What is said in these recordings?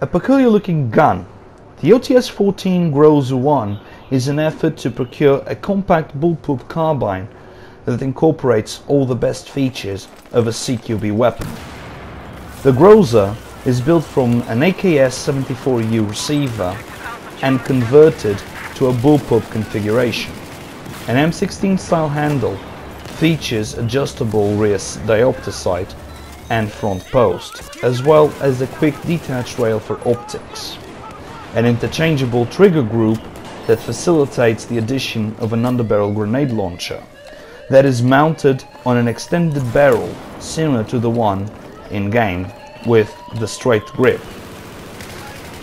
A peculiar looking gun. The OTs-14 Groza-1 is an effort to procure a compact bullpup carbine that incorporates all the best features of a CQB weapon. The Groza is built from an AKS-74U receiver and converted to a bullpup configuration. An M16 style handle features adjustable rear diopter sight and front post, as well as a quick detach rail for optics. An interchangeable trigger group that facilitates the addition of an underbarrel grenade launcher that is mounted on an extended barrel similar to the one in game with the straight grip.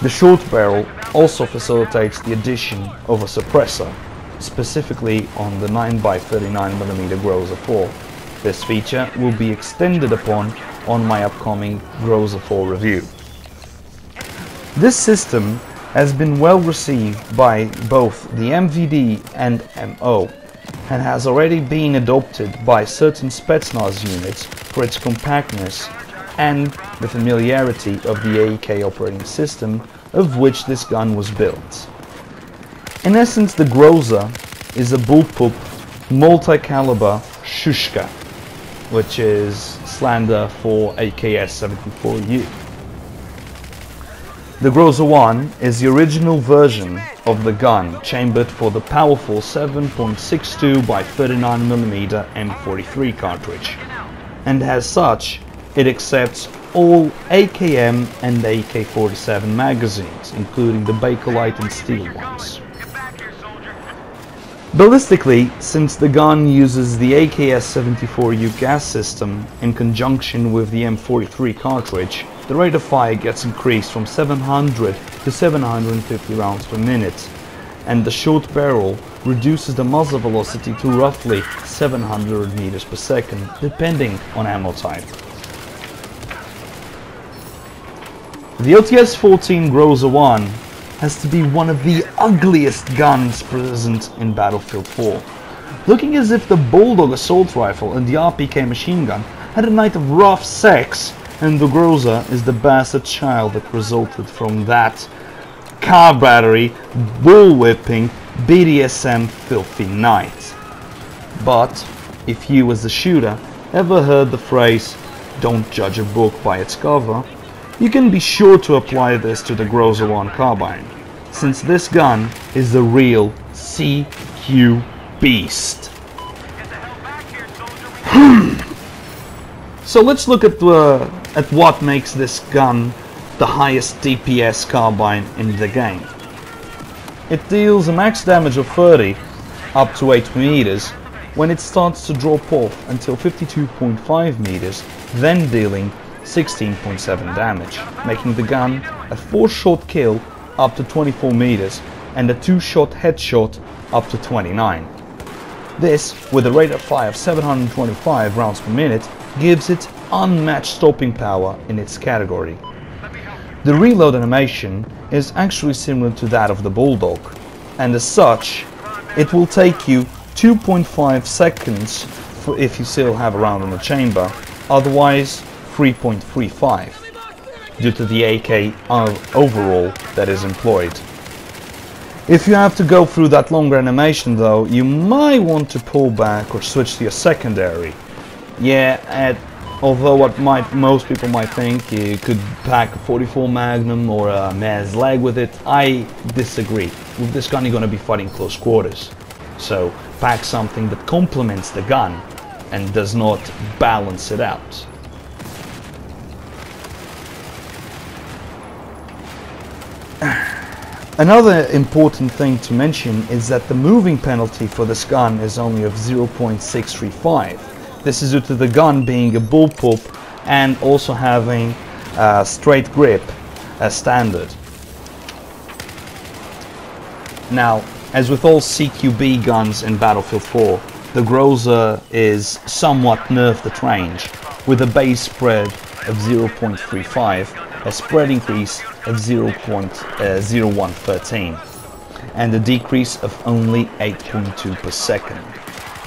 The short barrel also facilitates the addition of a suppressor, specifically on the 9x39mm Groza 4. This feature will be extended upon on my upcoming Groza 4 review. This system has been well received by both the MVD and MO and has already been adopted by certain Spetsnaz units for its compactness and the familiarity of the AK operating system of which this gun was built. In essence, the Groza is a bullpup multi-caliber shushka, which is slander for AKS-74U. The Groza-1 is the original version of the gun chambered for the powerful 7.62x39mm M43 cartridge, and as such it accepts all AKM and AK-47 magazines, including the Bakelite and steel ones. Ballistically, since the gun uses the AKS-74U gas system in conjunction with the M43 cartridge, the rate of fire gets increased from 700 to 750 rounds per minute, and the short barrel reduces the muzzle velocity to roughly 700 meters per second, depending on ammo type. The OTs-14 Groza-1 has to be one of the ugliest guns present in Battlefield 4, looking as if the Bulldog assault rifle and the RPK machine gun had a night of rough sex, and the Groza is the bastard child that resulted from that car battery, bullwhipping, BDSM filthy night. But if you as a shooter ever heard the phrase, "Don't judge a book by its cover," you can be sure to apply this to the Groza-1 carbine, since this gun is the real CQ beast. So let's look at what makes this gun the highest DPS carbine in the game. It deals a max damage of 30 up to 8 meters when it starts to drop off until 52.5 meters, then dealing 16.7 damage, making the gun a 4-shot kill up to 24 meters and a 2-shot headshot up to 29. This, with a rate of fire of 725 rounds per minute, gives it unmatched stopping power in its category. The reload animation is actually similar to that of the Bulldog, and as such, it will take you 2.5 seconds if you still have a round in the chamber, otherwise 3.35, due to the AK overall that is employed. If you have to go through that longer animation though, you might want to pull back or switch to your secondary. Yeah, although most people might think you could pack a 44 Magnum or a Mez leg with it, I disagree. With this gun you're going to be fighting close quarters, so pack something that complements the gun and does not balance it out. Another important thing to mention is that the moving penalty for this gun is only of 0.635. This is due to the gun being a bullpup and also having a straight grip as standard. Now, as with all CQB guns in Battlefield 4, the Groza is somewhat nerfed at range, with a base spread of 0.35, a spread increase of 0.0113, and a decrease of only 8.2 per second.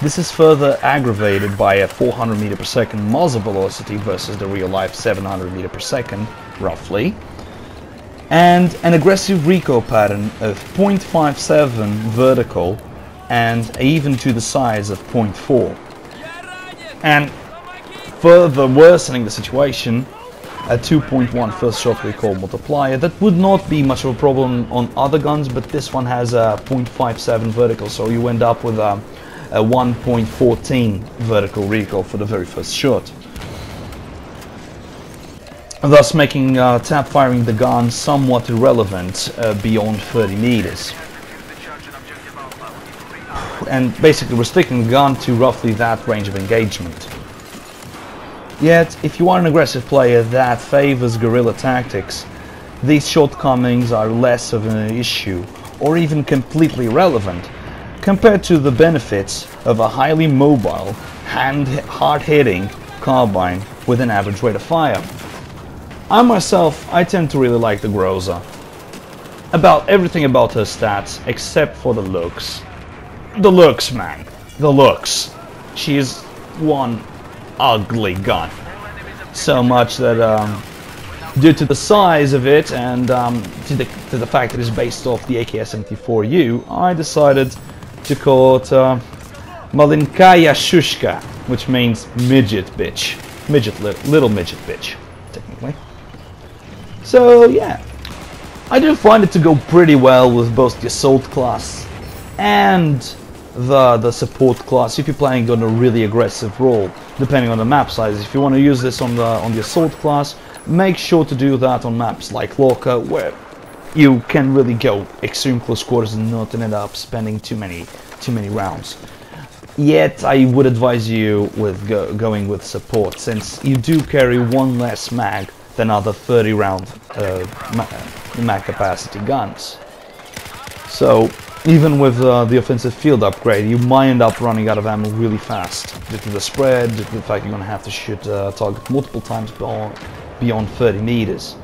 This is further aggravated by a 400 meter per second muzzle velocity versus the real life 700 meter per second, roughly, and an aggressive recoil pattern of 0.57 vertical and even to the size of 0.4. And further worsening the situation, a 2.1 first shot recoil multiplier. That would not be much of a problem on other guns, but this one has a 0.57 vertical, so you end up with a 1.14 vertical recoil for the very first shot, thus making tap firing the gun somewhat irrelevant beyond 30 meters, and basically restricting the gun to roughly that range of engagement. Yet, if you are an aggressive player that favors guerrilla tactics, these shortcomings are less of an issue, or even completely irrelevant, compared to the benefits of a highly mobile, hard-hitting carbine with an average rate of fire. I tend to really like the Groza. About everything about her stats, except for the looks. The looks, man. The looks. She is one ugly gun. So much that, due to the size of it and to the fact that it's based off the AKS-74U, I decided to call it Malinkaya Shushka, which means midget bitch. Little midget bitch, technically. So yeah, I do find it to go pretty well with both the assault class and the support class if you're playing on a really aggressive role, depending on the map size. If you want to use this on the assault class, make sure to do that on maps like Lorca, where you can really go extreme close quarters and not end up spending too many rounds. Yet I would advise you with going with support, since you do carry one less mag than other 30 round mag capacity guns. So even with the offensive field upgrade, you might end up running out of ammo really fast due to the spread, due to the fact you're going to have to shoot a target multiple times beyond 30 meters.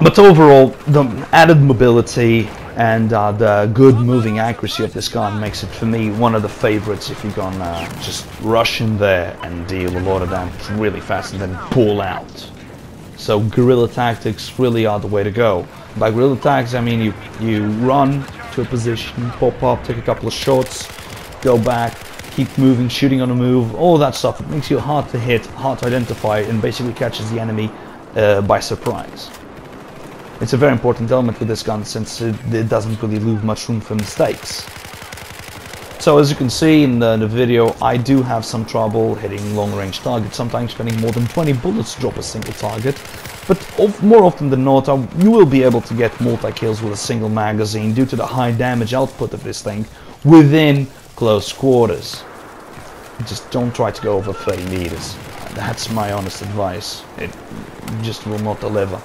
But overall, the added mobility and the good moving accuracy of this gun makes it, for me, one of the favorites if you're gonna just rush in there and deal a lot of damage really fast and then pull out. So guerrilla tactics really are the way to go. By guerrilla tactics, I mean you run to a position, pop up, take a couple of shots, go back, keep moving, shooting on the move, all that stuff. It makes you hard to hit, hard to identify, and basically catches the enemy by surprise. It's a very important element with this gun, since it doesn't really leave much room for mistakes. So as you can see in the video, I do have some trouble hitting long-range targets, sometimes spending more than 20 bullets to drop a single target. But more often than not, you will be able to get multi-kills with a single magazine due to the high damage output of this thing within close quarters. Just don't try to go over 30 meters. That's my honest advice. It just will not deliver.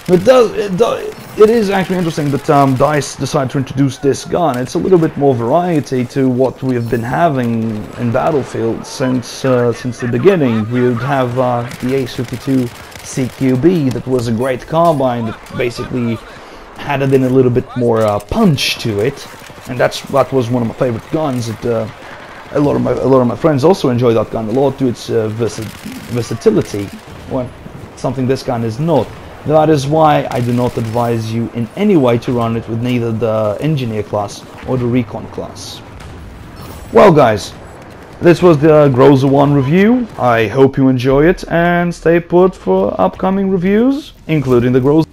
It is actually interesting that DICE decided to introduce this gun. It's a little bit more variety to what we have been having in Battlefield since the beginning. We would have the Ace-52 CQB, that was a great carbine that basically had a little bit more punch to it, and that was one of my favorite guns. A lot of my friends also enjoy that gun a lot due to its versatility. Well, something this gun is not. That is why I do not advise you in any way to run it with neither the Engineer class or the Recon class. Well guys, this was the Groza-1 review. I hope you enjoy it and stay put for upcoming reviews, including the Groza.